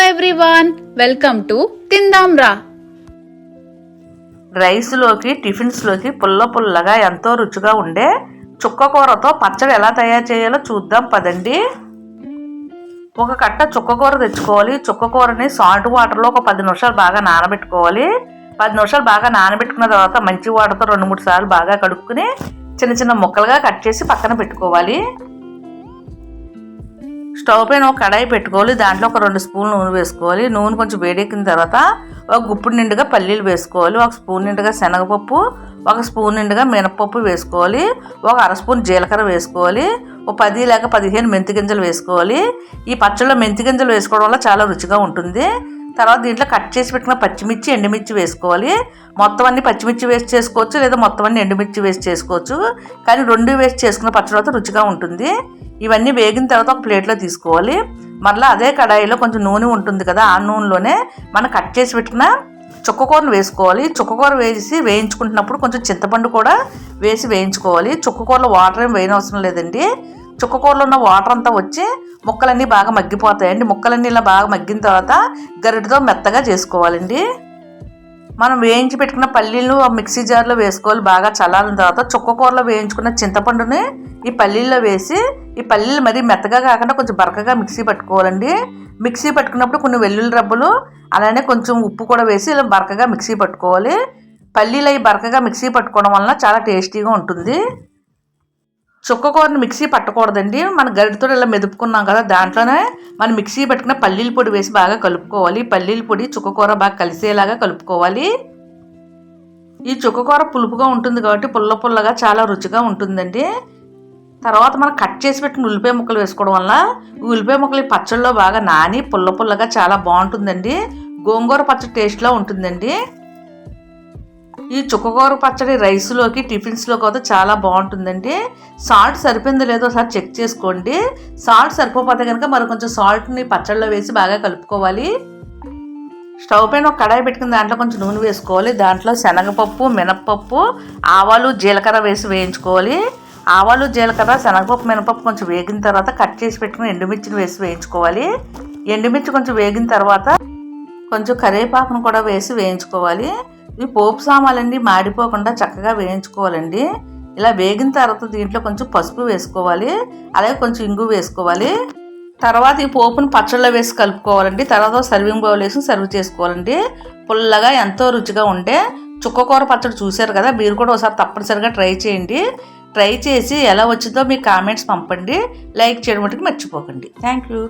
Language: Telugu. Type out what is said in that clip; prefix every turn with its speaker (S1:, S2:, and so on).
S1: ఎవ్రీవన్, వెల్కమ్ టు తిందాం రా.
S2: రైస్లోకి టిఫిన్స్లోకి పుల్లగా ఎంతో రుచిగా ఉండే చుక్కకూరతో పచ్చడి ఎలా తయారు చేయాలో చూద్దాం పదండి. ఒక కట్ట చుక్కకూర తెచ్చుకోవాలి. చుక్కకూరని సాల్ట్ వాటర్లో ఒక 10 నిమిషాలు బాగా నానబెట్టుకోవాలి. 10 నిమిషాలు బాగా నానబెట్టుకున్న తర్వాత మంచి వాటర్తో 2-3 సార్లు బాగా కడుక్కుని చిన్న ముక్కలుగా కట్ చేసి పక్కన పెట్టుకోవాలి. స్టవ్ పైన ఒక కడాయి పెట్టుకోవాలి. దాంట్లో ఒక 2 స్పూన్లు నూనె వేసుకోవాలి. నూనె కొంచెం వేడెక్కిన తర్వాత ఒక గుప్పుడు నిండుగా పల్లీలు వేసుకోవాలి. 1 స్పూన్ నిండుగా శనగపప్పు, 1 స్పూన్ నిండుగా మినపప్పు వేసుకోవాలి. ఒక 1/2 స్పూన్ జీలకర్ర వేసుకోవాలి. ఒక 10 లేక 15 మెంతి గింజలు వేసుకోవాలి. ఈ పచ్చళ్ళలో మెంతి గింజలు వేసుకోవడం వల్ల చాలా రుచిగా ఉంటుంది. తర్వాత దీంట్లో కట్ చేసి పెట్టుకున్న పచ్చిమిర్చి, ఎండుమిర్చి వేసుకోవాలి. మొత్తం అన్ని పచ్చిమిర్చి వేస్ట్ చేసుకోవచ్చు, లేదా మొత్తం అన్ని ఎండుమిర్చి వేస్ట్ చేసుకోవచ్చు. కానీ 2 వేస్ట్ చేసుకున్న పచ్చడి అయితే రుచిగా ఉంటుంది. ఇవన్నీ వేగిన తర్వాత ఒక ప్లేట్లో తీసుకోవాలి. మరలా అదే కడాయిలో కొంచెం నూనె ఉంటుంది కదా, ఆ నూనెలోనే మనం కట్ చేసి పెట్టుకున్న చుక్కకూరను వేసుకోవాలి. చుక్కకూర వేయించుకుంటున్నప్పుడు కొంచెం చింతపండు కూడా వేసి వేయించుకోవాలి. చుక్కకూరలో వాటర్ ఏం వేయనవసరం లేదండి. చుక్కకూరలో ఉన్న వాటర్ అంతా వచ్చి ముక్కలన్నీ బాగా మగ్గిపోతాయండి. ముక్కలన్నీ ఇలా బాగా మగ్గిన తర్వాత గరిటెతో మెత్తగా చేసుకోవాలండి. మనం వేయించి పెట్టుకున్న పల్లీలు మిక్సీ జార్లో వేసుకోవాలి. బాగా చల్లారిన తర్వాత చుక్కకూరలో వేయించుకున్న చింతపండుని ఈ పల్లీల్లో వేసి, ఈ పల్లీలు మరీ మెత్తగా కాకుండా కొంచెం బరకగా మిక్సీ పట్టుకోవాలండి. మిక్సీ పట్టుకున్నప్పుడు కొన్ని వెల్లుల్లి రబ్బలు, అలానే కొంచెం ఉప్పు కూడా వేసి ఇలా బరకగా మిక్సీ పట్టుకోవాలి. పల్లీలు అవి బరకగా మిక్సీ పట్టుకోవడం వలన చాలా టేస్టీగా ఉంటుంది. చుక్కకూరని మిక్సీ పట్టకూడదండి. మన గరిటతో ఇలా మెదుపుకున్నాం కదా, దాంట్లోనే మనం మిక్సీ పట్టుకున్న పల్లీల పొడి వేసి బాగా కలుపుకోవాలి. పల్లీల పొడి చుక్కకూర బాగా కలిసేలాగా కలుపుకోవాలి. ఈ చుక్కకూర పులుపుగా ఉంటుంది కాబట్టి పుల్లగా చాలా రుచిగా ఉంటుందండి. తర్వాత మనం కట్ చేసి పెట్టిన ఉల్లిపాయ ముక్కలు వేసుకోవడం వల్ల ఉల్లిపాయ ముక్కలు ఈ పచ్చళ్ళలో బాగా నాని పుల్లగా చాలా బాగుంటుందండి. గోంగూర పచ్చడి టేస్ట్లో ఉంటుందండి. ఈ చుక్కకూర పచ్చడి రైస్లోకి టిఫిన్స్లోకి అయితే చాలా బాగుంటుందండి. సాల్ట్ సరిపోయిందో లేదో ఒకసారి చెక్ చేసుకోండి. సాల్ట్ సరిపోతే కనుక మరి కొంచెం సాల్ట్ని పచ్చడిలో వేసి బాగా కలుపుకోవాలి. స్టవ్ పైన ఒక కడాయి పెట్టుకుని దాంట్లో కొంచెం నూనె వేసుకోవాలి. దాంట్లో శనగపప్పు, మినపప్పు, ఆవాలు, జీలకర్ర వేసి వేయించుకోవాలి. ఆవాలు, జీలకర్ర, శనగపప్పు, మినపప్పు కొంచెం వేగిన తర్వాత కట్ చేసి పెట్టుకుని ఎండుమిర్చిని వేసి వేయించుకోవాలి. ఎండుమిర్చి కొంచెం వేగిన తర్వాత కొంచెం కరివేపాకును కూడా వేసి వేయించుకోవాలి. ఈ పోపు సామాన్లన్నీ మాడిపోకుండా చక్కగా వేయించుకోవాలండి. ఇలా వేగిన తర్వాత దీంట్లో కొంచెం పసుపు వేసుకోవాలి, అలాగే కొంచెం ఇంగు వేసుకోవాలి. తర్వాత ఈ పోపును పచ్చళ్ళలో వేసి కలుపుకోవాలండి. తర్వాత సర్వింగ్ బౌల్ వేసి సర్వ్ చేసుకోవాలండి. పుల్లగా ఎంతో రుచిగా ఉండే చుక్కకూర పచ్చడి చూశారు కదా, మీరు కూడా ఒకసారి తప్పనిసరిగా ట్రై చేయండి. ట్రై చేసి ఎలా వచ్చిందో మీ కామెంట్స్ పంపండి. లైక్ చేయడం మటుకు మర్చిపోకండి. Thank you.